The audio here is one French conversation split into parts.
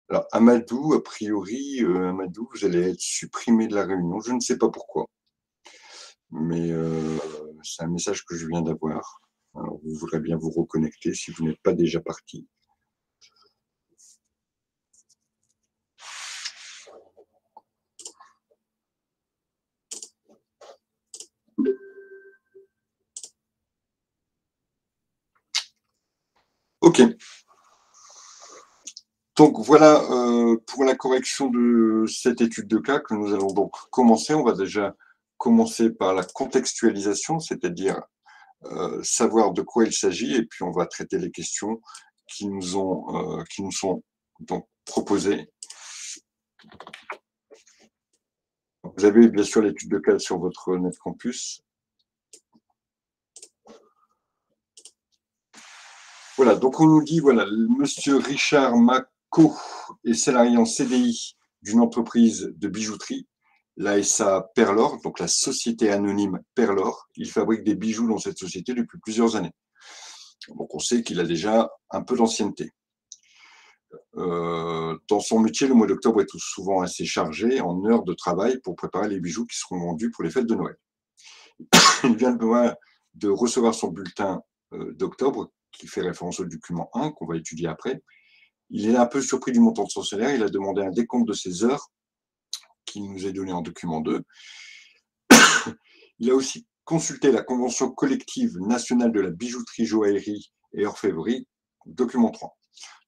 Alors, Amadou, a priori, Amadou, vous allez être supprimé de la réunion. Je ne sais pas pourquoi, mais c'est un message que je viens d'avoir. Alors, vous voudrez bien vous reconnecter si vous n'êtes pas déjà parti. OK. Donc voilà pour la correction de cette étude de cas que nous allons donc commencer. On va déjà commencer par la contextualisation, c'est-à-dire savoir de quoi il s'agit, et puis on va traiter les questions qui nous sont donc proposées. Vous avez bien sûr l'étude de cas sur votre NetCampus. Voilà, donc on nous dit, voilà, monsieur Richard Macot est salarié en CDI d'une entreprise de bijouterie, la SA Perlor, donc la société anonyme Perlor. Il fabrique des bijoux dans cette société depuis plusieurs années. Donc on sait qu'il a déjà un peu d'ancienneté. Dans son métier, le mois d'octobre est tout souvent assez chargé en heures de travail pour préparer les bijoux qui seront vendus pour les fêtes de Noël. Il vient de recevoir son bulletin d'octobre qui fait référence au document 1 qu'on va étudier après. Il est un peu surpris du montant de son salaire. Il a demandé un décompte de ses heures qui nous est donné en document 2. Il a aussi consulté la convention collective nationale de la bijouterie, joaillerie et orfèvrerie, document 3.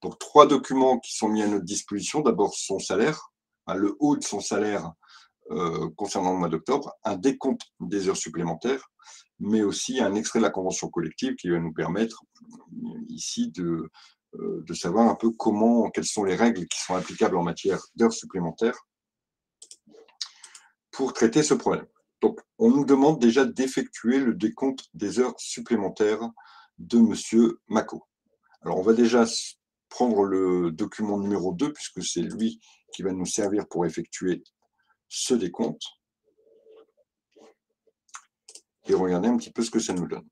Donc 3 documents qui sont mis à notre disposition. D'abord son salaire, le haut de son salaire concernant le mois d'octobre, un décompte des heures supplémentaires, mais aussi un extrait de la convention collective qui va nous permettre ici de savoir un peu quelles sont les règles qui sont applicables en matière d'heures supplémentaires pour traiter ce problème. Donc, on nous demande déjà d'effectuer le décompte des heures supplémentaires de monsieur Macot. Alors, on va déjà prendre le document numéro 2, puisque c'est lui qui va nous servir pour effectuer ce décompte. Et regarder un petit peu ce que ça nous donne.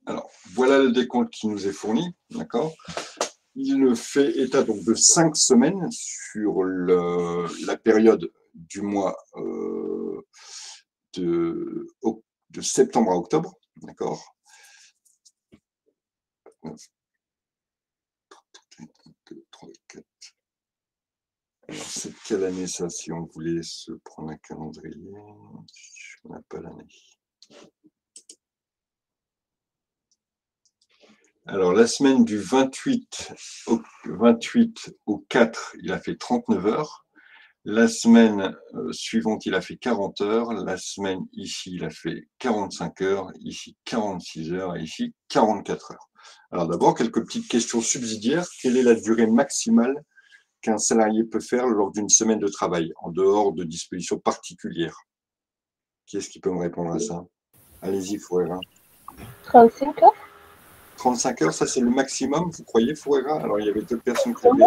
Alors, voilà le décompte qui nous est fourni, d'accord? Il fait état donc de 5 semaines sur la période du mois de septembre à octobre, d'accord? Alors, c'est quelle année ça, si on voulait se prendre un calendrier? On n'a pas l'année. Alors, la semaine du 28 au 4, il a fait 39 heures. La semaine suivante, il a fait 40 heures. La semaine ici, il a fait 45 heures. Ici, 46 heures. Et ici, 44 heures. Alors d'abord, quelques petites questions subsidiaires. Quelle est la durée maximale qu'un salarié peut faire lors d'une semaine de travail, en dehors de dispositions particulières? Qui est-ce qui peut me répondre à ça? Allez-y, Fouera. 35 heures. 35 heures, ça c'est le maximum, vous croyez, Fouera? Alors, il y avait d'autres personnes qui avaient...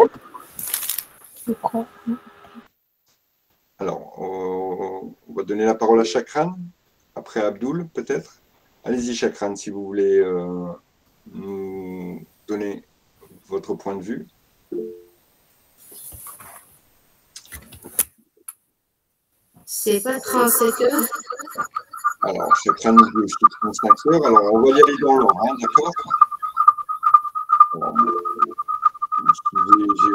Je crois. Alors, on va donner la parole à Chakran, après Abdoul, peut-être. Allez-y, Chakran, si vous voulez nous donner votre point de vue. C'est pas 37 heures. Alors, Chakran nous dit aussi 35 heures. Alors, on va y aller dans l'ordre, hein, d'accord?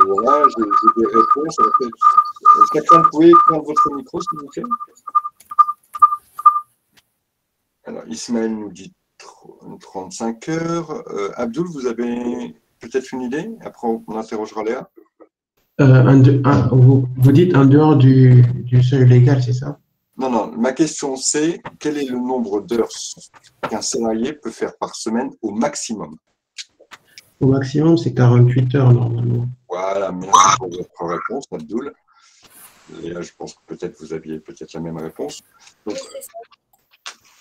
Voilà, j'ai des réponses. Chacun, vous pouvez prendre votre micro, s'il vous plaît. Alors, Ismaël nous dit 35 heures. Abdoul, vous avez peut-être une idée? Après, on interrogera Léa. Vous dites en dehors du seuil légal, c'est ça? Non, non. Ma question, c'est quel est le nombre d'heures qu'un salarié peut faire par semaine au maximum? Au maximum, c'est 48 heures normalement. Voilà, merci pour votre réponse, Abdoul. Léa, je pense que peut-être vous aviez peut-être la même réponse. Donc,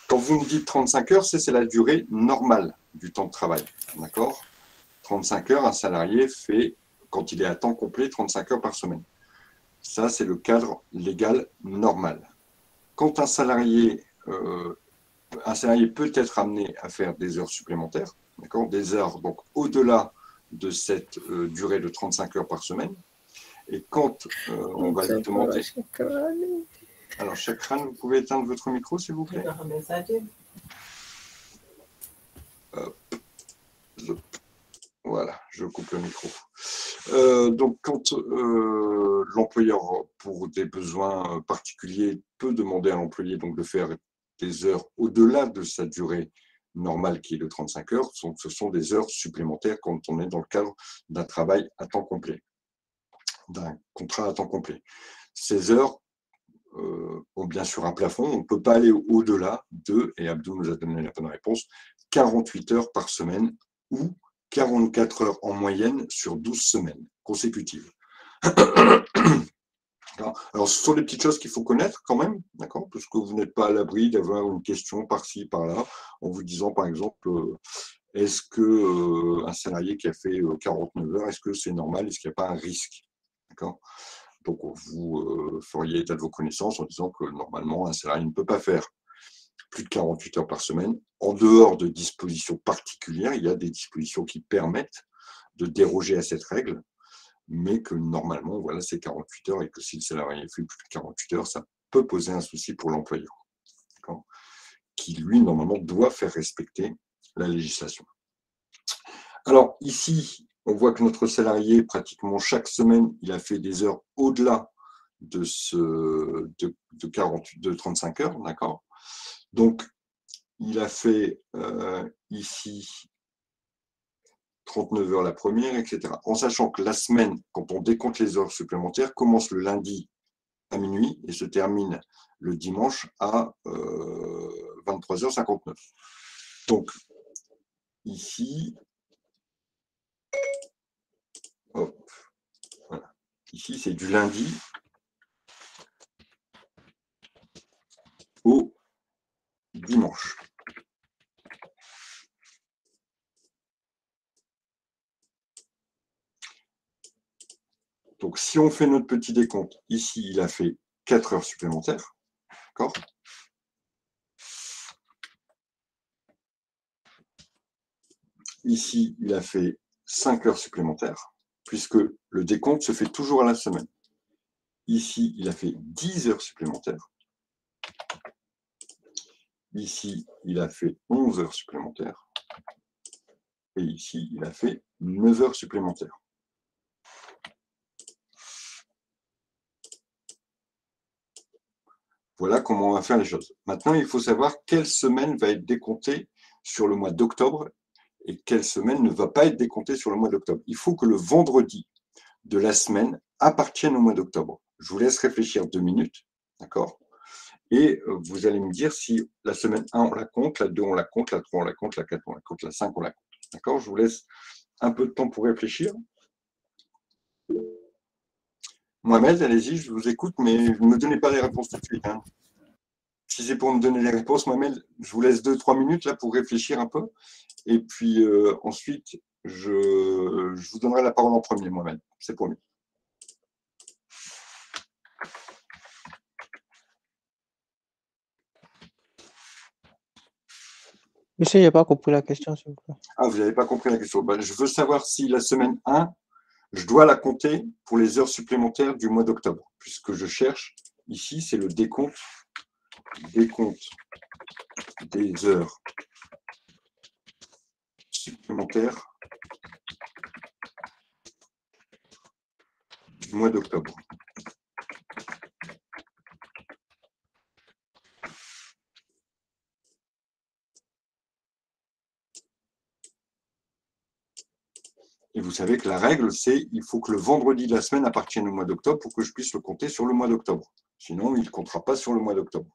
quand vous me dites 35 heures, c'est la durée normale du temps de travail. D'accord? 35 heures, un salarié fait, quand il est à temps complet, 35 heures par semaine. Ça, c'est le cadre légal normal. Quand un salarié peut être amené à faire des heures supplémentaires, d'accord, des heures donc au-delà de cette durée de 35 heures par semaine. Et quand on va lui demander... Alors, Chakran, vous pouvez éteindre votre micro, s'il vous plaît? Voilà, je coupe le micro. Donc, quand l'employeur, pour des besoins particuliers, peut demander à l'employé donc de faire des heures au-delà de sa durée normale qui est de 35 heures, ce sont des heures supplémentaires quand on est dans le cadre d'un travail à temps complet, d'un contrat à temps complet. Ces heures ont bien sûr un plafond, on ne peut pas aller au-delà de, et Abdou nous a donné la bonne réponse, 48 heures par semaine ou 44 heures en moyenne sur 12 semaines consécutives. Alors, ce sont des petites choses qu'il faut connaître quand même, d'accord, parce que vous n'êtes pas à l'abri d'avoir une question par-ci, par-là, en vous disant, par exemple, est-ce qu'un salarié qui a fait 49 heures, est-ce que c'est normal, est-ce qu'il n'y a pas un risque, d'accord? Donc, vous feriez état de vos connaissances en disant que normalement, un salarié ne peut pas faire plus de 48 heures par semaine. En dehors de dispositions particulières, il y a des dispositions qui permettent de déroger à cette règle, mais que normalement, voilà, c'est 48 heures et que si le salarié fait plus de 48 heures, ça peut poser un souci pour l'employeur, qui, lui, normalement, doit faire respecter la législation. Alors, ici, on voit que notre salarié, pratiquement chaque semaine, il a fait des heures au-delà de 35 heures, d'accord? Donc, il a fait ici 39 heures la première, etc. En sachant que la semaine, quand on décompte les heures supplémentaires, commence le lundi à minuit et se termine le dimanche à 23h59. Donc, ici, hop, voilà. Ici, c'est du lundi au dimanche. Donc, si on fait notre petit décompte, ici, il a fait 4 heures supplémentaires, d'accord? Ici, il a fait 5 heures supplémentaires, puisque le décompte se fait toujours à la semaine. Ici, il a fait 10 heures supplémentaires. Ici, il a fait 11 heures supplémentaires. Et ici, il a fait 9 heures supplémentaires. Voilà comment on va faire les choses. Maintenant, il faut savoir quelle semaine va être décomptée sur le mois d'octobre et quelle semaine ne va pas être décomptée sur le mois d'octobre. Il faut que le vendredi de la semaine appartienne au mois d'octobre. Je vous laisse réfléchir 2 minutes, d'accord? Et vous allez me dire si la semaine 1, on la compte, la 2, on la compte, la 3, on la compte, la 4, on la compte, la 5, on la compte. D'accord? Je vous laisse un peu de temps pour réfléchir. Mohamed, allez-y, je vous écoute, mais ne me donnez pas les réponses tout de suite. Hein. Si c'est pour me donner les réponses, Mohamed, je vous laisse 2-3 minutes là pour réfléchir un peu. Et puis ensuite, je vous donnerai la parole en premier, Mohamed. C'est promis. Monsieur, je n'ai pas compris la question, s'il vous plaît. Ah, vous n'avez pas compris la question. Ben, je veux savoir si la semaine 1, je dois la compter pour les heures supplémentaires du mois d'octobre, puisque je cherche, ici, c'est le décompte des heures supplémentaires du mois d'octobre. Et vous savez que la règle, c'est il faut que le vendredi de la semaine appartienne au mois d'octobre pour que je puisse le compter sur le mois d'octobre. Sinon, il ne comptera pas sur le mois d'octobre.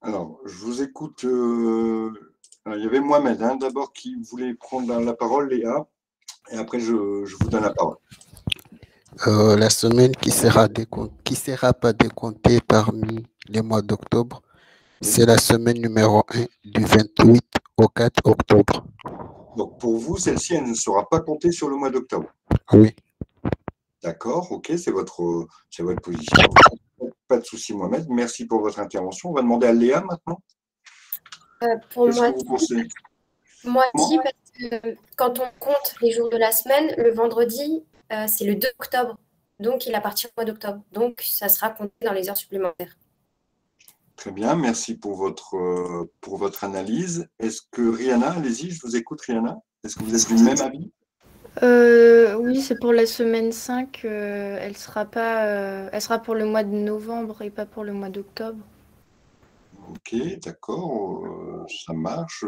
Alors, je vous écoute. Alors, il y avait Mohamed, hein, d'abord, qui voulait prendre la parole, Léa, et après, je vous donne la parole. La semaine qui sera pas décomptée parmi les mois d'octobre, c'est la semaine numéro 1 du 28 au 4 octobre. Donc, pour vous, celle-ci, elle ne sera pas comptée sur le mois d'octobre. Oui. D'accord, ok, c'est votre position. Pas de souci, Mohamed. Merci pour votre intervention. On va demander à Léa maintenant. Pour Qu'est-ce moi, que vous pensez? moi aussi, parce que quand on compte les jours de la semaine, le vendredi, c'est le 2 octobre. Donc, il appartient au mois d'octobre. Donc, ça sera compté dans les heures supplémentaires. Très bien, merci pour votre analyse. Est-ce que Rihanna, allez-y, je vous écoute, Rihanna. Est-ce que vous êtes du même avis? Oui, c'est pour la semaine 5. Elle sera pour le mois de novembre et pas pour le mois d'octobre. Ok, d'accord, ça marche.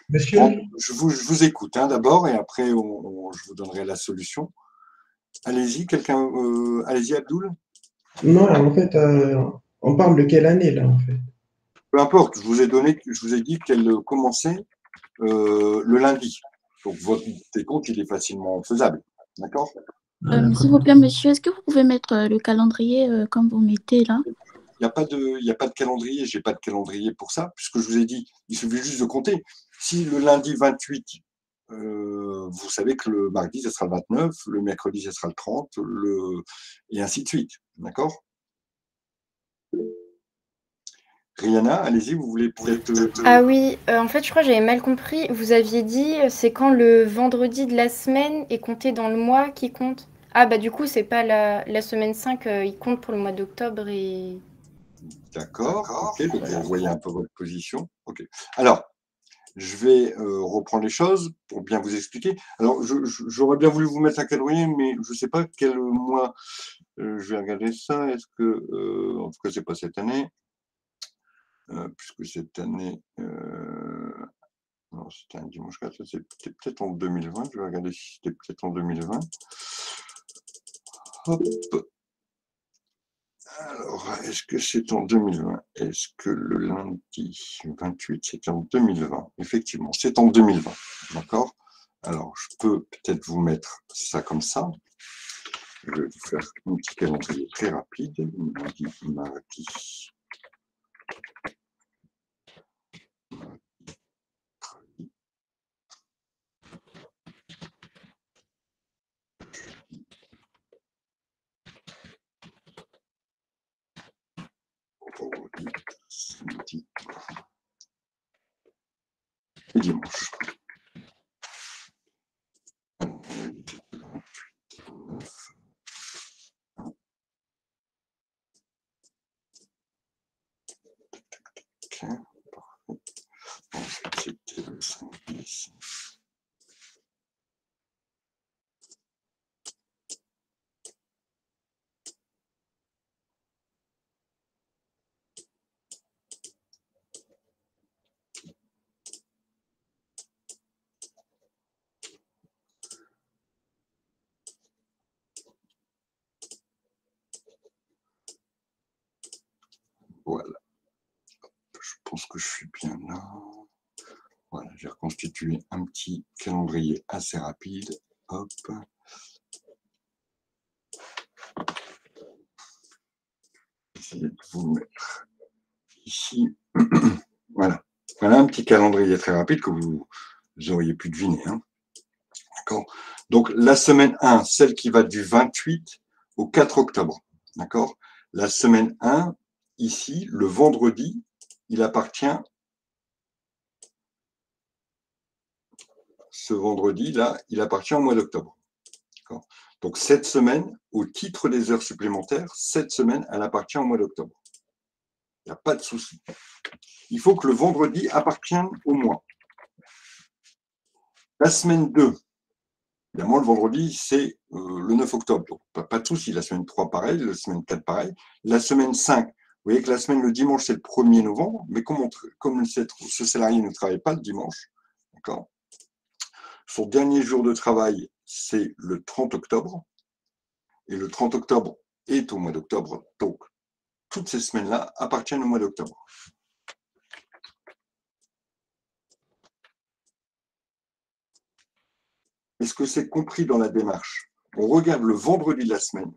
Monsieur? Bon, je vous écoute hein, d'abord et après je vous donnerai la solution. Allez-y, quelqu'un, allez-y, Abdoul. Non, en fait, on parle de quelle année là, en fait? Peu importe, je vous ai dit qu'elle commençait le lundi. Donc votre décompte, il est facilement faisable. D'accord? S'il vous plaît, monsieur, est-ce que vous pouvez mettre le calendrier comme vous mettez là? Il n'y a pas de calendrier, je n'ai pas de calendrier pour ça, puisque je vous ai dit, il suffit juste de compter. Si le lundi 28, vous savez que le mardi, ce sera le 29, le mercredi, ce sera le 30, et ainsi de suite. D'accord? Rihanna, allez-y, vous voulez peut-être. Ah oui, en fait, je crois que j'avais mal compris. Vous aviez dit, c'est quand le vendredi de la semaine est compté dans le mois qui compte. Ah bah du coup, c'est pas la semaine 5, il compte pour le mois d'octobre et... D'accord, ok, donc vous voyez un peu votre position. Ok. Alors, je vais reprendre les choses pour bien vous expliquer. Alors, j'aurais bien voulu vous mettre un calendrier, mais je ne sais pas quel mois. Je vais regarder ça. Est-ce que, en tout cas, c'est pas cette année, puisque cette année, non, c'était un dimanche 4, c'était peut-être en 2020. Je vais regarder si c'était peut-être en 2020. Hop. Alors, est-ce que c'est en 2020? Est-ce que le lundi 28, c'est en 2020? Effectivement, c'est en 2020. D'accord? Alors, je peux peut-être vous mettre ça comme ça. Je vais vous faire un petit calendrier très rapide. Mardi. Samedi et dimanche. Ok, parfait. Ensuite, c'était le samedi. Voilà. Je pense que je suis bien là. Voilà, j'ai reconstitué un petit calendrier assez rapide. Hop. Essayez de vous mettre ici. Voilà. Voilà un petit calendrier très rapide que vous auriez pu deviner. Hein. D'accord? Donc, la semaine 1, celle qui va du 28 au 4 octobre. D'accord? La semaine 1, ici, le vendredi, il appartient. Ce vendredi-là, il appartient au mois d'octobre. Donc, cette semaine, au titre des heures supplémentaires, cette semaine, elle appartient au mois d'octobre. Il n'y a pas de souci. Il faut que le vendredi appartienne au mois. La semaine 2, évidemment, le vendredi, c'est le 9 octobre. Donc, pas de souci. La semaine 3, pareil. La semaine 4, pareil. La semaine 5, vous voyez que la semaine, le dimanche, c'est le 1er novembre. Mais comme ce salarié ne travaille pas le dimanche, d'accord, son dernier jour de travail, c'est le 30 octobre. Et le 30 octobre est au mois d'octobre. Donc, toutes ces semaines-là appartiennent au mois d'octobre. est-ce que c'est compris dans la démarche? On regarde le vendredi de la semaine,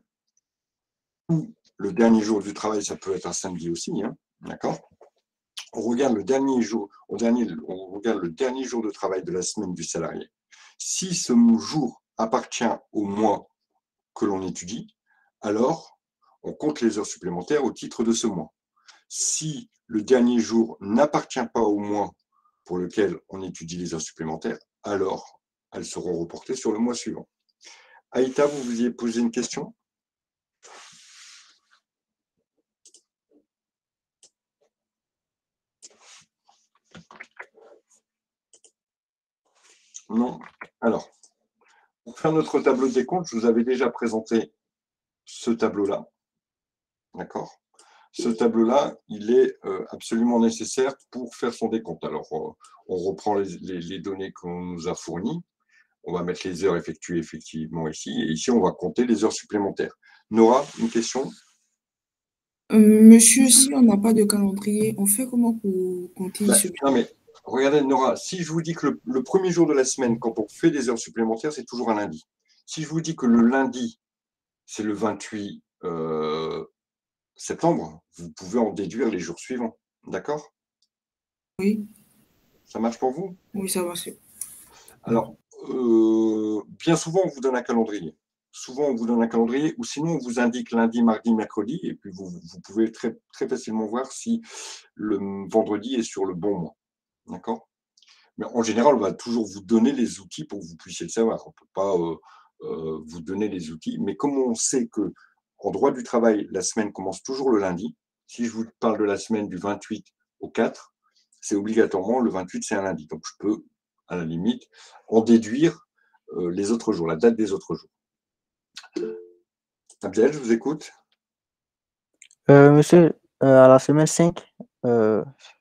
ou le dernier jour du travail, ça peut être un samedi aussi, hein, d'accord? On regarde le dernier jour, on regarde le dernier jour de travail de la semaine du salarié. Si ce jour appartient au mois que l'on étudie, alors on compte les heures supplémentaires au titre de ce mois. Si le dernier jour n'appartient pas au mois pour lequel on étudie les heures supplémentaires, alors elles seront reportées sur le mois suivant. Aïta, vous vouliez poser une question? Non. Alors, pour faire notre tableau de décompte, je vous avais déjà présenté ce tableau-là. D'accord? Ce tableau-là, il est absolument nécessaire pour faire son décompte. Alors, on reprend les données qu'on nous a fournies. On va mettre les heures effectuées effectivement ici. Et ici, on va compter les heures supplémentaires. Nora, une question? Monsieur, si on n'a pas de calendrier, on fait comment pour compter sur... Non, mais regardez, Nora, si je vous dis que le premier jour de la semaine, quand on fait des heures supplémentaires, c'est toujours un lundi. Si je vous dis que le lundi, c'est le 28 septembre, vous pouvez en déduire les jours suivants. D'accord? Oui. Ça marche pour vous? Oui, ça va. Alors, bien souvent, on vous donne un calendrier. Souvent, on vous donne un calendrier, ou sinon, on vous indique lundi, mardi, mercredi, et puis vous pouvez très, très facilement voir si le vendredi est sur le bon mois. D'accord? Mais en général, on va toujours vous donner les outils pour que vous puissiez le savoir. On ne peut pas vous donner les outils. Mais comme on sait qu'en droit du travail, la semaine commence toujours le lundi, si je vous parle de la semaine du 28 au 4, c'est obligatoirement le 28, c'est un lundi. Donc, je peux, à la limite, en déduire les autres jours, la date des autres jours. Abdel, je vous écoute. Monsieur, à la semaine 5,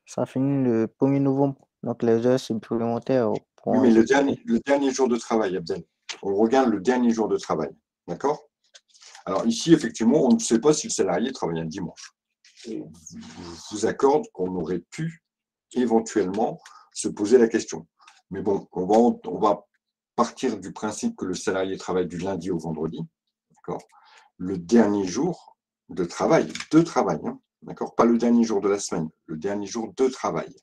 ça finit le 1er novembre. Donc, les heures supplémentaires Oui, pourront mais être... le dernier jour de travail, Abdel. On regarde le dernier jour de travail. D'accord? Alors ici, effectivement, on ne sait pas si le salarié travaille un dimanche. Je vous accorde qu'on aurait pu éventuellement se poser la question. Mais bon, on va partir du principe que le salarié travaille du lundi au vendredi. D'accord? Le dernier jour de travail, hein, d'accord? Pas le dernier jour de la semaine, le dernier jour de travail.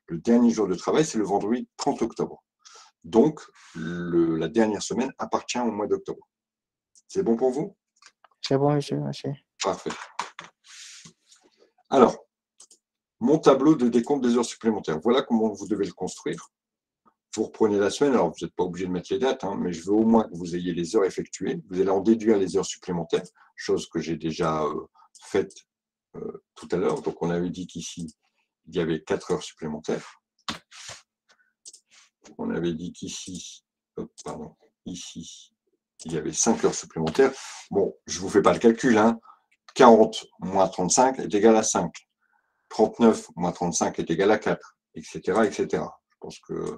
Le dernier jour de travail, c'est le vendredi 30 octobre. Donc, la dernière semaine appartient au mois d'octobre. C'est bon pour vous? C'est bon, monsieur, merci. Parfait. Alors, mon tableau de décompte des heures supplémentaires. Voilà comment vous devez le construire. Vous reprenez la semaine, alors vous n'êtes pas obligé de mettre les dates, hein, mais je veux au moins que vous ayez les heures effectuées. Vous allez en déduire les heures supplémentaires, chose que j'ai déjà faite tout à l'heure. Donc, on avait dit qu'ici, il y avait 4 heures supplémentaires. On avait dit qu'ici, ici, il y avait 5 heures supplémentaires. Bon, je ne vous fais pas le calcul, hein. 40 moins 35 est égal à 5. 39 moins 35 est égal à 4, etc., etc. Je pense que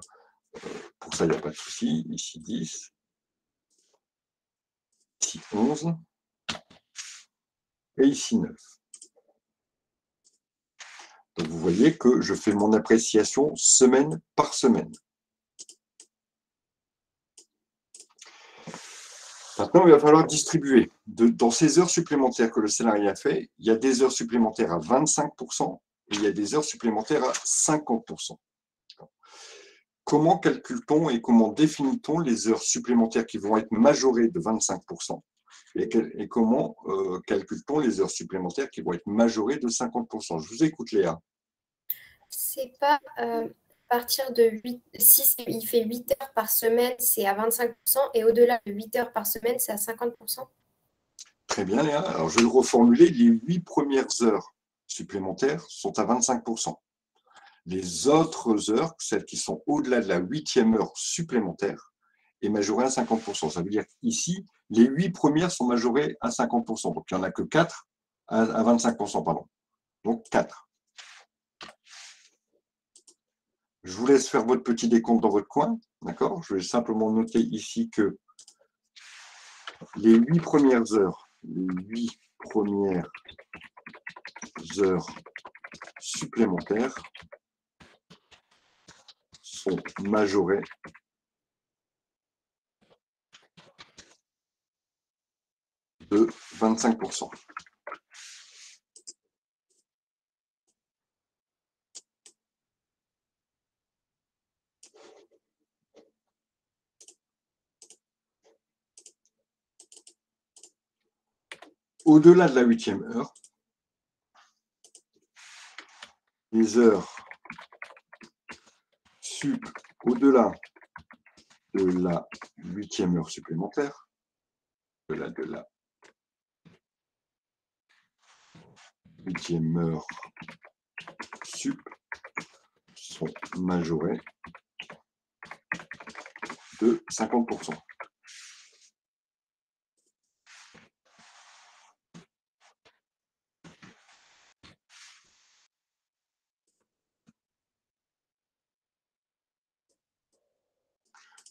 pour ça, il n'y a pas de souci. Ici 10, ici 11, et ici 9. Donc, vous voyez que je fais mon appréciation semaine par semaine. Maintenant, il va falloir distribuer. Dans ces heures supplémentaires que le salarié a fait, il y a des heures supplémentaires à 25% et il y a des heures supplémentaires à 50%. Comment calcule-t-on et comment définit-on les heures supplémentaires qui vont être majorées de 25% et comment calcule-t-on les heures supplémentaires qui vont être majorées de 50%? Je vous écoute, Léa. C'est pas à partir de 8, si il fait 8 heures par semaine, c'est à 25%, et au-delà de 8 heures par semaine, c'est à 50%. Très bien, Léa. Alors, je vais le reformuler. Les 8 premières heures supplémentaires sont à 25%. Les autres heures, celles qui sont au-delà de la 8e heure supplémentaire, est majorée à 50%. Ça veut dire qu'ici, les 8 premières sont majorées à 50%. Donc, il n'y en a que 4 à 25%, pardon. Donc, 4. Je vous laisse faire votre petit décompte dans votre coin. D'accord? Je vais simplement noter ici que les 8 premières heures, supplémentaires sont majorées de 25%. Au-delà de la 8e heure, les heures sup au-delà de la 8e heure supplémentaire, au-delà de la 8e heure sup, sont majorées de 50%.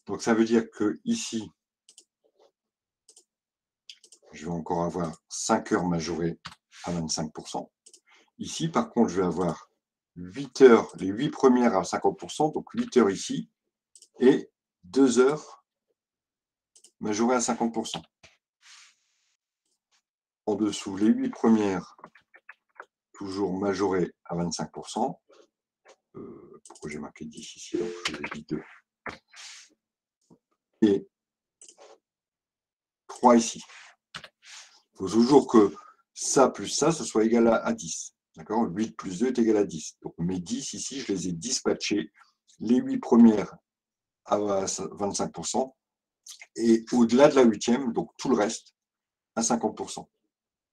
Donc ça veut dire que ici, je vais encore avoir 5 heures majorées à 25%. Ici, par contre, je vais avoir 8 heures, les 8 premières à 50%, donc 8 heures ici, et 2 heures majorées à 50%. En dessous, les 8 premières, toujours majorées à 25%. Pourquoi j'ai marqué 10 ici, donc je l'ai dit 2. Et 3 ici. Il faut toujours que ça plus ça, ce soit égal à 10. D'accord ? 8 plus 2 est égal à 10. Donc mes 10 ici, je les ai dispatchés. Les 8 premières à 25%. Et au-delà de la 8e, donc tout le reste, à 50%.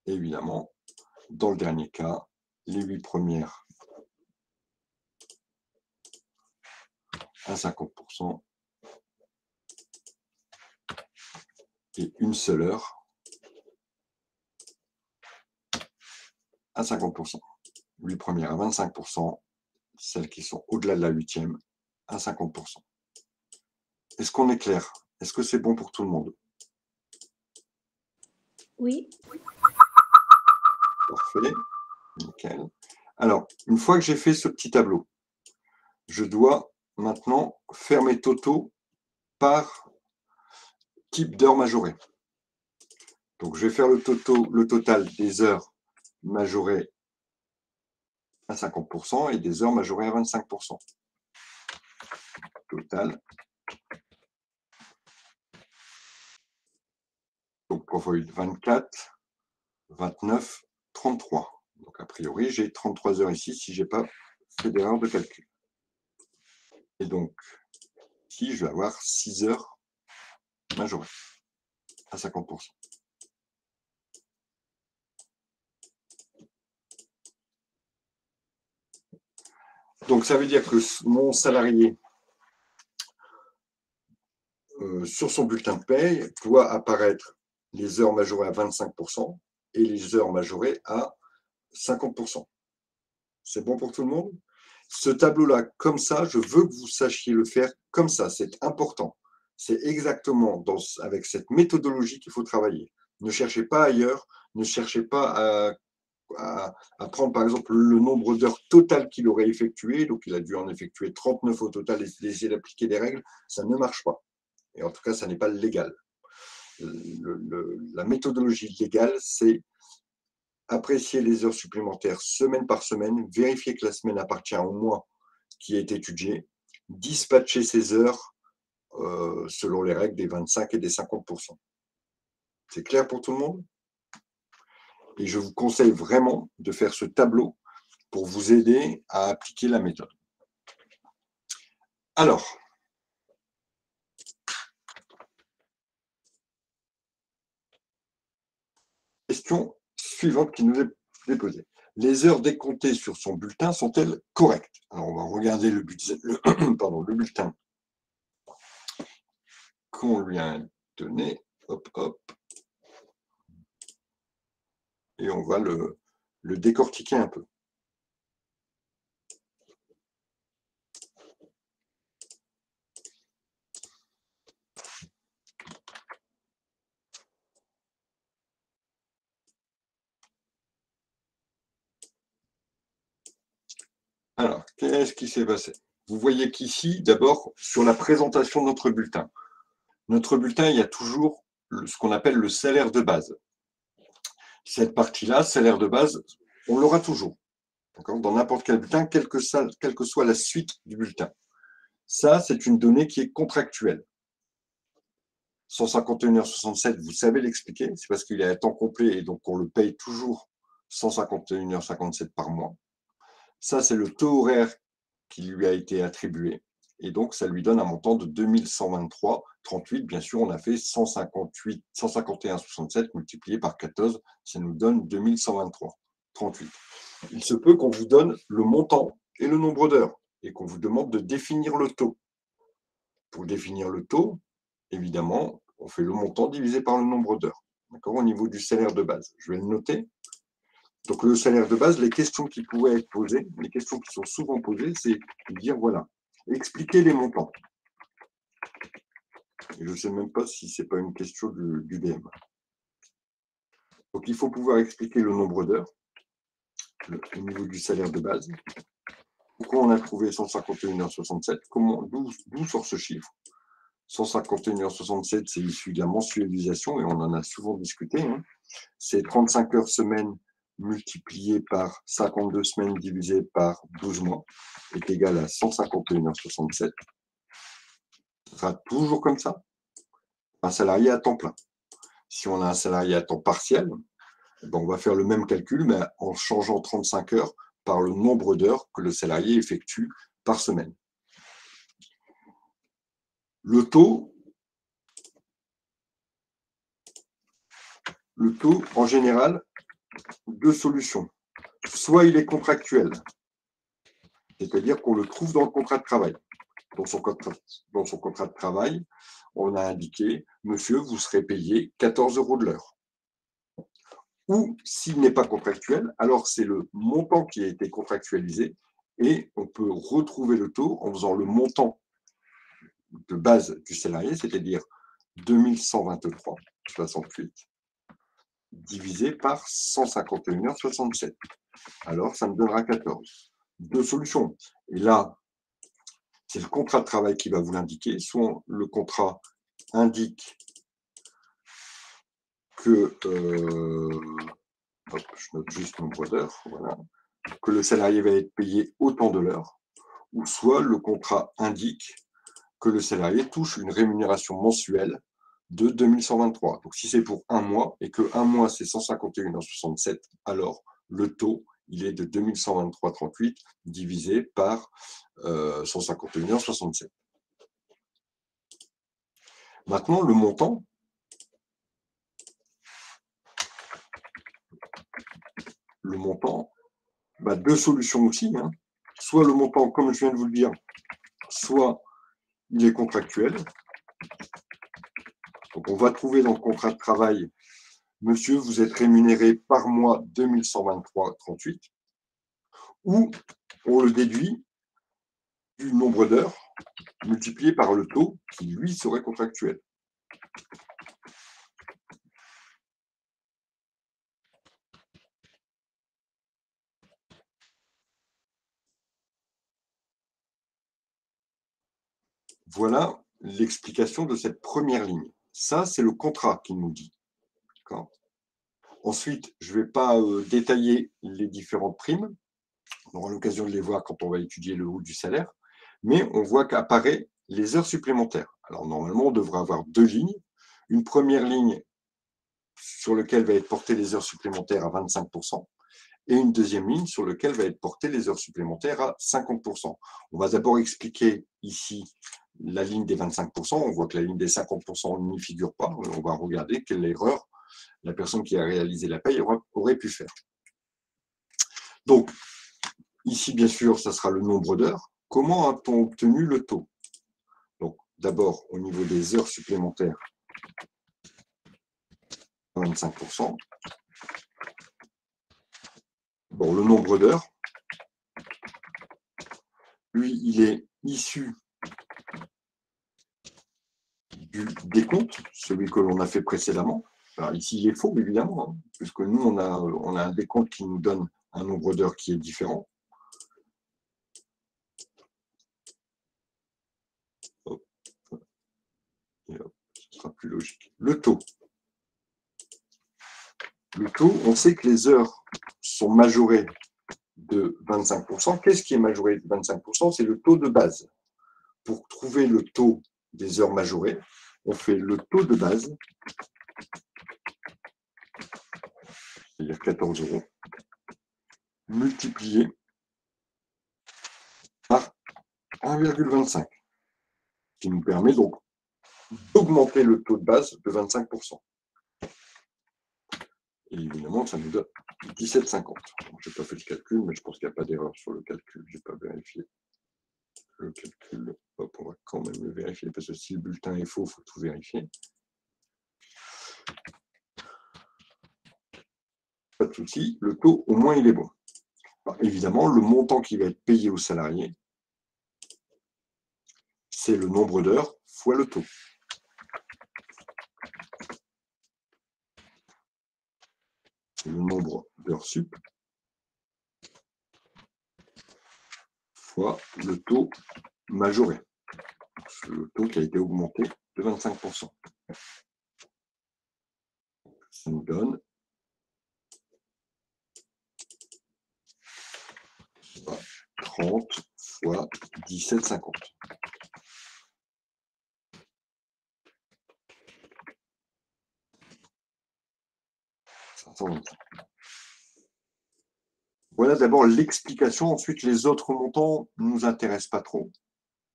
Et évidemment, dans le dernier cas, les 8 premières à 50% et une seule heure à 50%. 8 premières à 25%, celles qui sont au-delà de la 8e à 50%. Est-ce qu'on est clair? Est-ce que c'est bon pour tout le monde? Oui. Parfait. Nickel. Alors, une fois que j'ai fait ce petit tableau, je dois maintenant faire mes totaux par type d'heures majorées. Donc, je vais faire le total des heures majorées à 50% et des heures majorées à 25%. Total. Donc, 3 fois 8, 24, 29, 33. Donc, a priori, j'ai 33 heures ici si je n'ai pas fait d'erreur de calcul. Et donc, ici, je vais avoir 6 heures majorées à 50%. Donc, ça veut dire que mon salarié, sur son bulletin de paye, doit apparaître les heures majorées à 25% et les heures majorées à 50%. C'est bon pour tout le monde? Ce tableau-là, comme ça, je veux que vous sachiez le faire comme ça. C'est important. C'est exactement avec cette méthodologie qu'il faut travailler. Ne cherchez pas ailleurs. Ne cherchez pas à prendre, par exemple, le nombre d'heures totales qu'il aurait effectué. Donc, il a dû en effectuer 39 au total et essayer d'appliquer des règles. Ça ne marche pas. Et en tout cas, ça n'est pas légal. La méthodologie légale, c'est apprécier les heures supplémentaires semaine par semaine, vérifier que la semaine appartient au mois qui est étudié, dispatcher ces heures selon les règles des 25 et des 50%. C'est clair pour tout le monde? Et je vous conseille vraiment de faire ce tableau pour vous aider à appliquer la méthode. Alors, question suivante qui nous est posée. Les heures décomptées sur son bulletin sont-elles correctes? Alors, on va regarder le bulletin qu'on lui a donné. Hop, hop. Et on va le décortiquer un peu. Alors, qu'est-ce qui s'est passé? Vous voyez qu'ici, d'abord, sur la présentation de notre bulletin, il y a toujours ce qu'on appelle le salaire de base. Cette partie-là, salaire de base, on l'aura toujours. Dans n'importe quel bulletin, quelle que soit la suite du bulletin. Ça, c'est une donnée qui est contractuelle. 151h67, vous savez l'expliquer, c'est parce qu'il est à temps complet et donc on le paye toujours 151h57 par mois. Ça, c'est le taux horaire qui lui a été attribué. Et donc, ça lui donne un montant de 2123,38. Bien sûr, on a fait 151,67 multiplié par 14, ça nous donne 2123,38. Il se peut qu'on vous donne le montant et le nombre d'heures et qu'on vous demande de définir le taux. Pour définir le taux, évidemment, on fait le montant divisé par le nombre d'heures. Au niveau du salaire de base. Je vais le noter. Donc, le salaire de base, les questions qui pouvaient être posées, les questions qui sont souvent posées, c'est de dire, voilà, expliquer les montants. Et je ne sais même pas si ce n'est pas une question du DM. Donc, il faut pouvoir expliquer le nombre d'heures au niveau du salaire de base. Pourquoi on a trouvé 151h67 ? D'où sort ce chiffre ? 151h67, c'est issu de la mensualisation et on en a souvent discuté. C'est 35 heures semaine multiplié par 52 semaines divisé par 12 mois est égal à 151h67. Ce sera toujours comme ça. Un salarié à temps plein. Si on a un salarié à temps partiel, on va faire le même calcul, mais en changeant 35 heures par le nombre d'heures que le salarié effectue par semaine. Le taux, en général, deux solutions. Soit il est contractuel, c'est-à-dire qu'on le trouve dans le contrat de travail. Dans son contrat de travail, on a indiqué, monsieur, vous serez payé 14 € de l'heure. Ou s'il n'est pas contractuel, alors c'est le montant qui a été contractualisé et on peut retrouver le taux en faisant le montant de base du salarié, c'est-à-dire 2123,68 divisé par 151h67. Alors, ça me donnera 14. Deux solutions. Et là, c'est le contrat de travail qui va vous l'indiquer. Soit le contrat indique que, je note juste nombre d'heures, voilà, que le salarié va être payé autant de l'heure, ou soit le contrat indique que le salarié touche une rémunération mensuelle de 2123. Donc, si c'est pour un mois et que un mois, c'est 151,67, alors le taux, il est de 2123,38 divisé par 151,67. Maintenant, le montant. Le montant, deux solutions aussi. Soit le montant, comme je viens de vous le dire, soit il est contractuel. Donc, on va trouver dans le contrat de travail, monsieur, vous êtes rémunéré par mois 2123,38, ou on le déduit du nombre d'heures multiplié par le taux qui, lui, serait contractuel. Voilà l'explication de cette première ligne. Ça, c'est le contrat qui nous dit. Ensuite, je ne vais pas détailler les différentes primes. On aura l'occasion de les voir quand on va étudier le haut du salaire. Mais on voit qu'apparaît les heures supplémentaires. Alors, normalement, on devrait avoir deux lignes. Une première ligne sur laquelle va être portées les heures supplémentaires à 25%. Et une deuxième ligne sur laquelle va être portées les heures supplémentaires à 50%. On va d'abord expliquer ici la ligne des 25%. On voit que la ligne des 50% n'y figure pas. On va regarder quelle erreur la personne qui a réalisé la paye aurait pu faire. Donc, ici, bien sûr, ça sera le nombre d'heures. Comment a-t-on obtenu le taux? Donc, d'abord, au niveau des heures supplémentaires, 25%. Bon, le nombre d'heures, lui, il est issu du décompte, celui que l'on a fait précédemment. Alors, ici, il est faux, évidemment, puisque nous, on a un décompte qui nous donne un nombre d'heures qui est différent. Hop. Et hop, ce sera plus logique. Le taux. Le taux, on sait que les heures sont majorées de 25%. Qu'est-ce qui est majoré de 25%? C'est le taux de base. Pour trouver le taux des heures majorées, on fait le taux de base, c'est-à-dire 14 €, multiplié par 1,25, qui nous permet donc d'augmenter le taux de base de 25%. Et évidemment, ça nous donne 17,50. Je n'ai pas fait le calcul, mais je pense qu'il n'y a pas d'erreur sur le calcul. Je n'ai pas vérifié le calcul. Hop, on va quand même le vérifier, parce que si le bulletin est faux, il faut tout vérifier. Pas de souci, le taux, au moins, il est bon. Alors, évidemment, le montant qui va être payé aux salariés, c'est le nombre d'heures fois le taux. C'est le nombre d'heures sup fois le taux majoré. C'est le taux qui a été augmenté de 25%. Ça nous donne 30 fois 17,50. Voilà d'abord l'explication. Ensuite, les autres montants ne nous intéressent pas trop.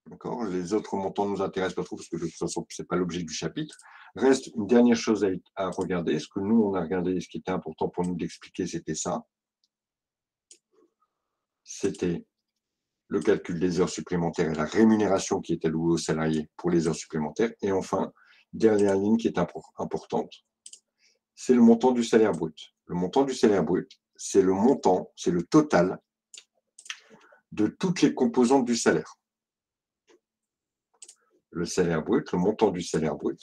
D'accord ? Les autres montants ne nous intéressent pas trop parce que de toute façon, ce n'est pas l'objet du chapitre. Reste une dernière chose à regarder. Ce que nous, on a regardé, ce qui était important pour nous d'expliquer, c'était ça. C'était le calcul des heures supplémentaires et la rémunération qui est allouée aux salariés pour les heures supplémentaires. Et enfin, dernière ligne qui est importante, c'est le montant du salaire brut. Le montant du salaire brut, c'est le montant, c'est le total de toutes les composantes du salaire. Le salaire brut, le montant du salaire brut,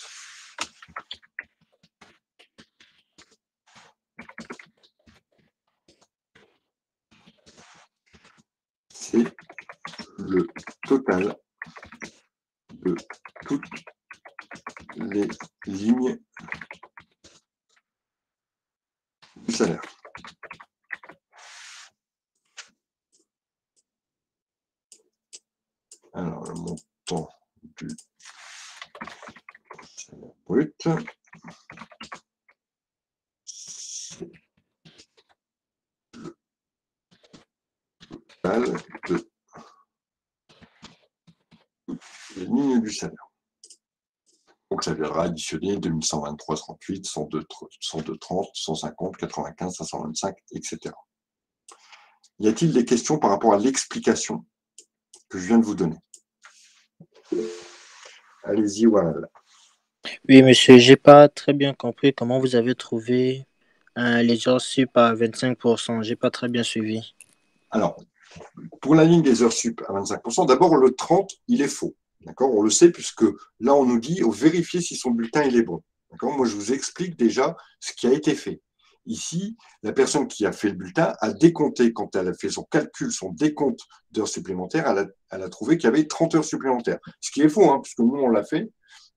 c'est le total de toutes les lignes du salaire. Alors, le montant du salaire brut, c'est le total de toutes les lignes du salaire. Donc, ça viendra additionner 2123, 38, 102, 30, 150, 95, 525, etc. Y a-t-il des questions par rapport à l'explication que je viens de vous donner? Allez-y, voilà. Oui, monsieur, j'ai pas très bien compris comment vous avez trouvé les heures sup à 25%. J'ai pas très bien suivi. Alors, pour la ligne des heures sup à 25%, d'abord, le 30, il est faux. D'accord ? On le sait puisque là, on nous dit vérifier si son bulletin il est bon. D'accord ? Moi, je vous explique déjà ce qui a été fait. Ici, la personne qui a fait le bulletin a décompté, quand elle a fait son calcul, son décompte d'heures supplémentaires, elle a trouvé qu'il y avait 30 heures supplémentaires. Ce qui est faux, hein, puisque nous, on l'a fait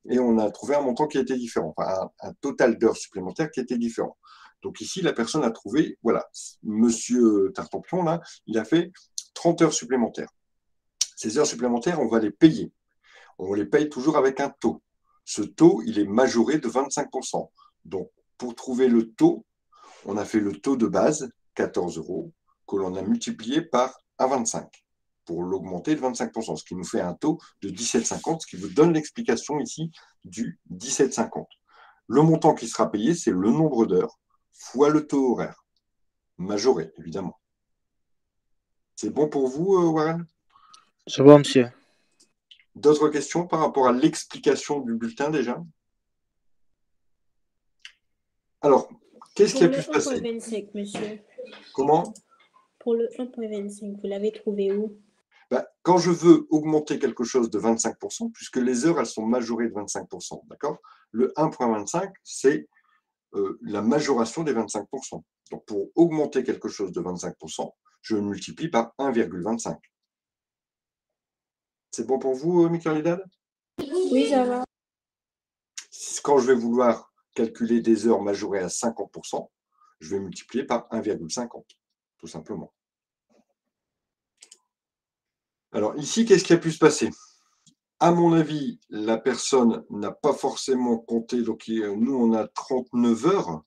et on a trouvé un montant qui était différent, enfin, un total d'heures supplémentaires qui était différent. Donc ici, la personne a trouvé, voilà, monsieur Tartampion, là, il a fait 30 heures supplémentaires. Ces heures supplémentaires, on va les payer. On les paye toujours avec un taux. Ce taux, il est majoré de 25%. Donc, pour trouver le taux, on a fait le taux de base, 14 €, que l'on a multiplié par 1,25 pour l'augmenter de 25%, ce qui nous fait un taux de 17,50, ce qui vous donne l'explication ici du 17,50. Le montant qui sera payé, c'est le nombre d'heures fois le taux horaire, majoré, évidemment. C'est bon pour vous, Warren? C'est bon, monsieur. D'autres questions par rapport à l'explication du bulletin déjà? Alors, qu'est-ce qui a pu se passer? Pour le 1.25, monsieur. Comment? Pour le 1.25, vous l'avez trouvé où? Quand je veux augmenter quelque chose de 25%, puisque les heures, elles sont majorées de 25%, d'accord? Le 1.25, c'est la majoration des 25%. Donc, pour augmenter quelque chose de 25%, je le multiplie par 1,25. C'est bon pour vous, Michael Haddad? Oui, ça va. Quand je vais vouloir calculer des heures majorées à 50%, je vais multiplier par 1,50, tout simplement. Alors ici, qu'est-ce qui a pu se passer? À mon avis, la personne n'a pas forcément compté, donc nous, on a 39 heures,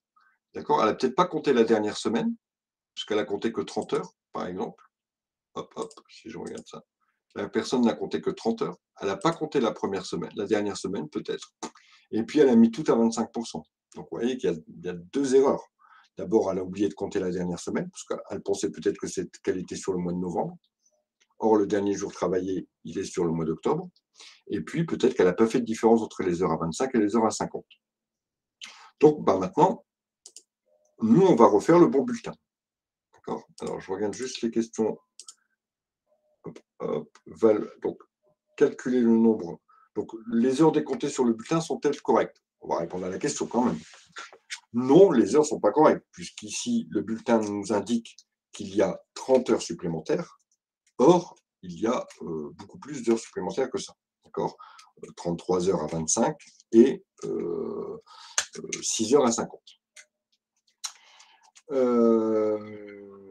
d'accord? Elle n'a peut-être pas compté la dernière semaine, parce qu'elle a compté que 30 heures, par exemple. Hop, hop, si je regarde ça. La personne n'a compté que 30 heures. Elle n'a pas compté la première semaine, la dernière semaine peut-être. Et puis, elle a mis tout à 25%. Donc, vous voyez qu'il y a deux erreurs. D'abord, elle a oublié de compter la dernière semaine, parce qu'elle pensait peut-être qu'elle était sur le mois de novembre. Or, le dernier jour travaillé, il est sur le mois d'octobre. Et puis, peut-être qu'elle n'a pas fait de différence entre les heures à 25 et les heures à 50. Donc, maintenant, nous, on va refaire le bon bulletin. D'accord? Alors, je regarde juste les questions. Hop, hop. Donc, calculer le nombre. Donc, les heures décomptées sur le bulletin sont-elles correctes? On va répondre à la question quand même. Non, les heures ne sont pas correctes, puisqu'ici, le bulletin nous indique qu'il y a 30 heures supplémentaires. Or, il y a beaucoup plus d'heures supplémentaires que ça. D'accord? 33 heures à 25 et 6 heures à 50.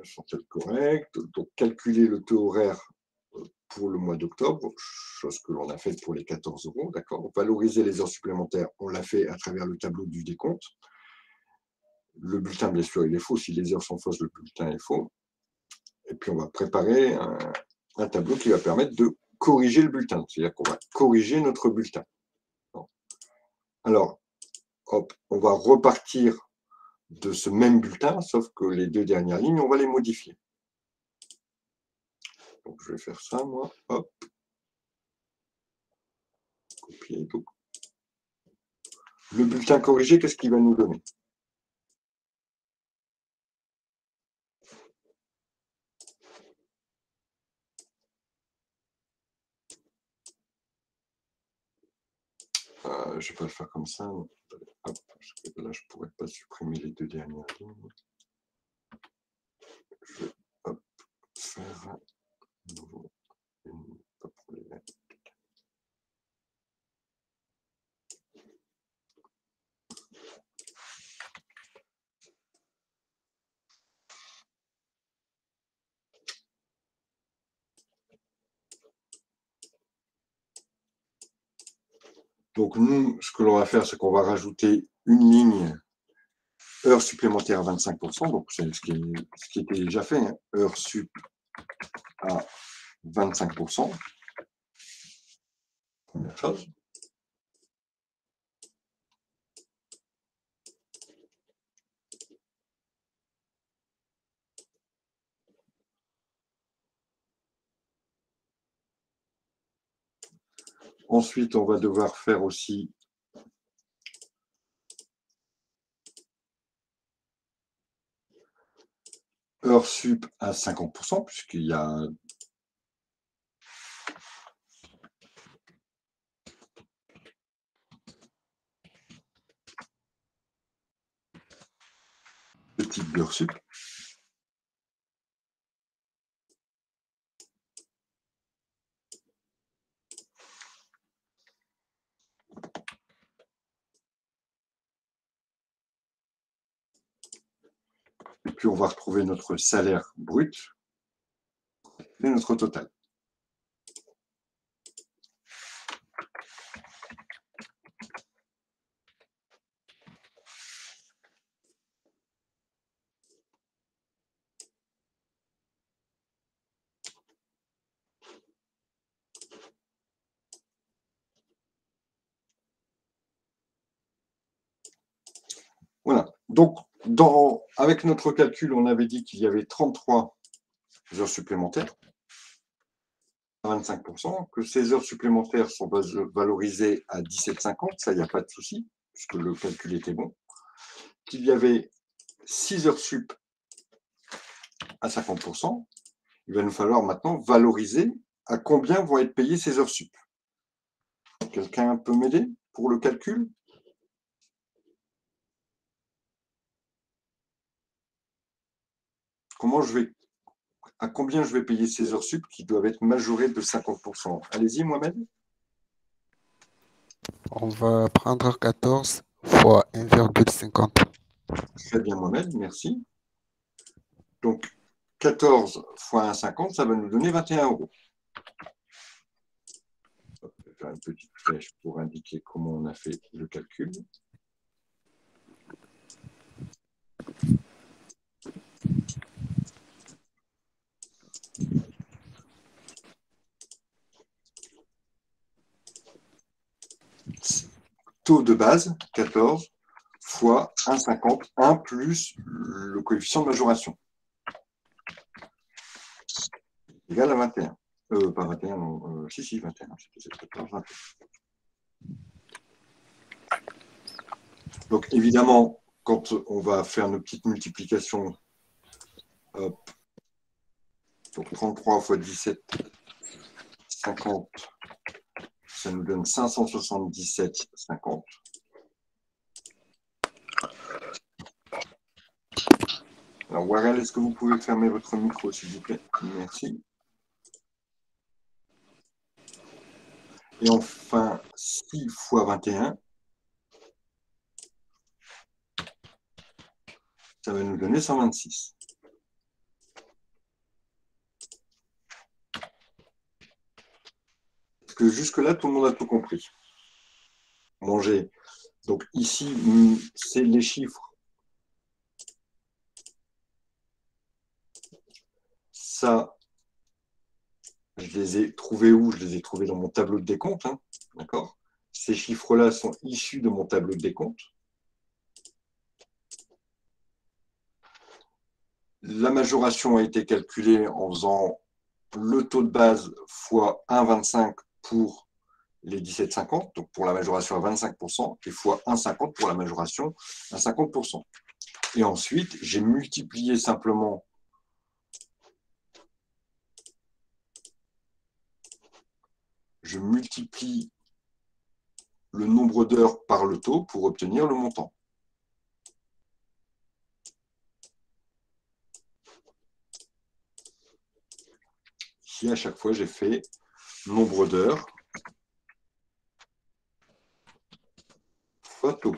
Sont-elles correctes? Donc, calculer le taux horaire pour le mois d'octobre, chose que l'on a faite pour les 14 €. D'accord? Valoriser les heures supplémentaires, on l'a fait à travers le tableau du décompte. Le bulletin, bien sûr, il est faux. Si les heures sont fausses, le bulletin est faux. Et puis, on va préparer un tableau qui va permettre de corriger le bulletin. C'est-à-dire qu'on va corriger notre bulletin. Alors, hop, on va repartir de ce même bulletin, sauf que les deux dernières lignes, on va les modifier. Donc, je vais faire ça, moi. Hop. Copier. Donc, le bulletin corrigé, qu'est-ce qu'il va nous donner? Je ne vais pas le faire comme ça. Hop, là, je ne pourrais pas supprimer les deux dernières lignes. Je vais faire un nouveau. Donc, nous, ce que l'on va faire, c'est qu'on va rajouter une ligne heures supplémentaires à 25%. Donc, c'est ce qui était déjà fait. Hein. Heures sup à 25%. Première chose. Ensuite, on va devoir faire aussi heures sup à 50%, puisqu'il y a le type d'heures sup. Et puis, on va retrouver notre salaire brut et notre total. Voilà. Donc, avec notre calcul, on avait dit qu'il y avait 33 heures supplémentaires, à 25%, que ces heures supplémentaires sont valorisées à 17,50, ça, il n'y a pas de souci, puisque le calcul était bon, qu'il y avait 6 heures sup à 50%, il va nous falloir maintenant valoriser à combien vont être payées ces heures sup. Quelqu'un peut m'aider pour le calcul? À combien je vais payer ces heures sup qui doivent être majorées de 50%? Allez-y, Mohamed. On va prendre 14 fois 1,50. Très bien, Mohamed, merci. Donc, 14 fois 1,50, ça va nous donner 21 €. On va faire une petite flèche pour indiquer comment on a fait le calcul. Taux de base, 14, fois 1,50, 1 plus le coefficient de majoration. Égal à 21. Pas 21, non. Si, 21. C'est 14, 21. Donc, évidemment, quand on va faire nos petites multiplications, hop, donc 33 fois 17, 50, ça nous donne 577,50. Alors, Warel, est-ce que vous pouvez fermer votre micro, s'il vous plaît? Merci. Et enfin, 6 fois 21, ça va nous donner 126. Parce que jusque-là, tout le monde a tout compris. Manger. Donc ici, c'est les chiffres. Ça, je les ai trouvés où? Je les ai trouvés dans mon tableau de décompte. Hein, d'accord? Ces chiffres-là sont issus de mon tableau de décompte. La majoration a été calculée en faisant le taux de base fois 1,25 pour les 17,50, donc pour la majoration à 25%, et fois 1,50 pour la majoration à 50%. Et ensuite, j'ai multiplié simplement je multiplie le nombre d'heures par le taux pour obtenir le montant. Ici, à chaque fois, j'ai fait nombre d'heures fois taux.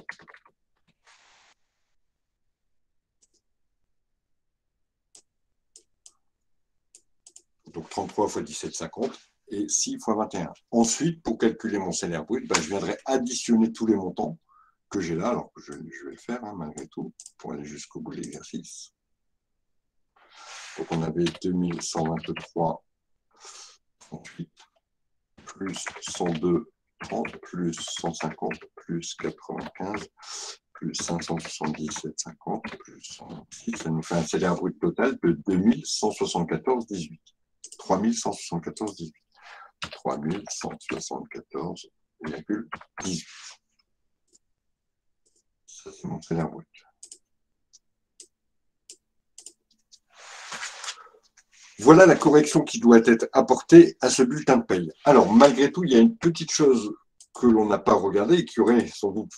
Donc 33 fois 17,50 et 6 fois 21. Ensuite, pour calculer mon salaire brut, je viendrai additionner tous les montants que j'ai là. Alors, je vais le faire malgré tout, pour aller jusqu'au bout de l'exercice. Donc, on avait 2123,38 plus 102,30 plus 150 plus 95 plus 577,50 plus 106. Ça nous fait un salaire brut total de 2174,18. 3174,18. 3174,18. Ça, c'est mon salaire brut. Voilà la correction qui doit être apportée à ce bulletin de paye. Alors, malgré tout, il y a une petite chose que l'on n'a pas regardée et qui aurait sans doute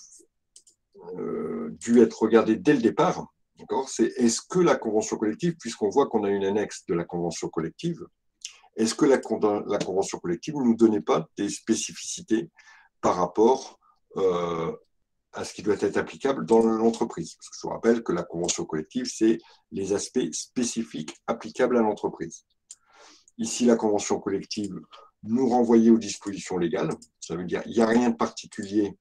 dû être regardée dès le départ. C'est est-ce que la convention collective, puisqu'on voit qu'on a une annexe de la convention collective, est-ce que la convention collective ne nous donnait pas des spécificités par rapport à ce qui doit être applicable dans l'entreprise? Parce que je vous rappelle que la convention collective, c'est les aspects spécifiques applicables à l'entreprise. Ici, la convention collective nous renvoyait aux dispositions légales. Ça veut dire qu'il n'y a rien de particulier.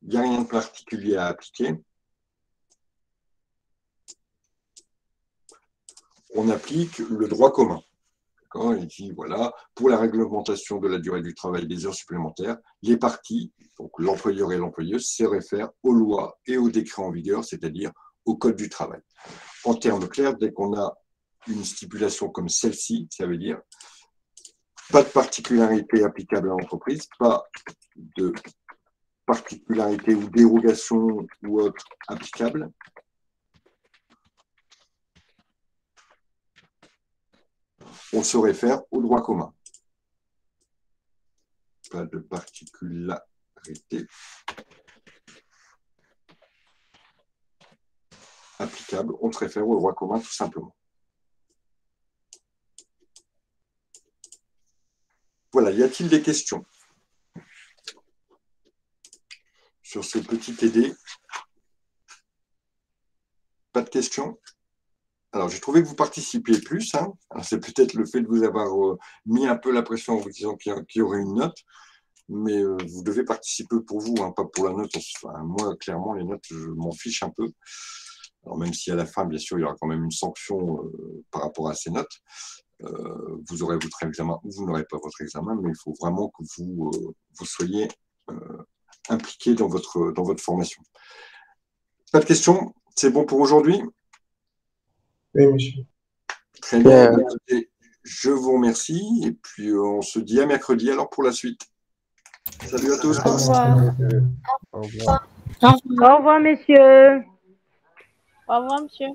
Il n'y a rien de particulier à appliquer. On applique le droit commun. Il dit, voilà, pour la réglementation de la durée du travail des heures supplémentaires, les parties, donc l'employeur et l'employeuse, se réfèrent aux lois et aux décrets en vigueur, c'est-à-dire au Code du travail. En termes clairs, dès qu'on a une stipulation comme celle-ci, ça veut dire pas de particularité applicable à l'entreprise, pas de particularité ou dérogation ou autre applicable. On se réfère au droit commun. Pas de particularité applicable, on se réfère au droit commun tout simplement. Voilà, y a-t-il des questions sur ce petit TD Pas de questions? Alors, j'ai trouvé que vous participiez plus. Hein. C'est peut-être le fait de vous avoir mis un peu la pression en vous disant qu'il y aurait une note, mais vous devez participer pour vous, hein, pas pour la note. Enfin, moi, clairement, les notes, je m'en fiche un peu. Alors, même si à la fin, bien sûr, il y aura quand même une sanction par rapport à ces notes, vous aurez votre examen ou vous n'aurez pas votre examen, mais il faut vraiment que vous soyez impliqué dans votre formation. Pas de questions? C'est bon pour aujourd'hui? Oui, monsieur. Très bien. Écoutez, je vous remercie et puis on se dit à mercredi alors pour la suite. Salut à tous. Au revoir. Au revoir. Au revoir, messieurs. Au revoir, monsieur.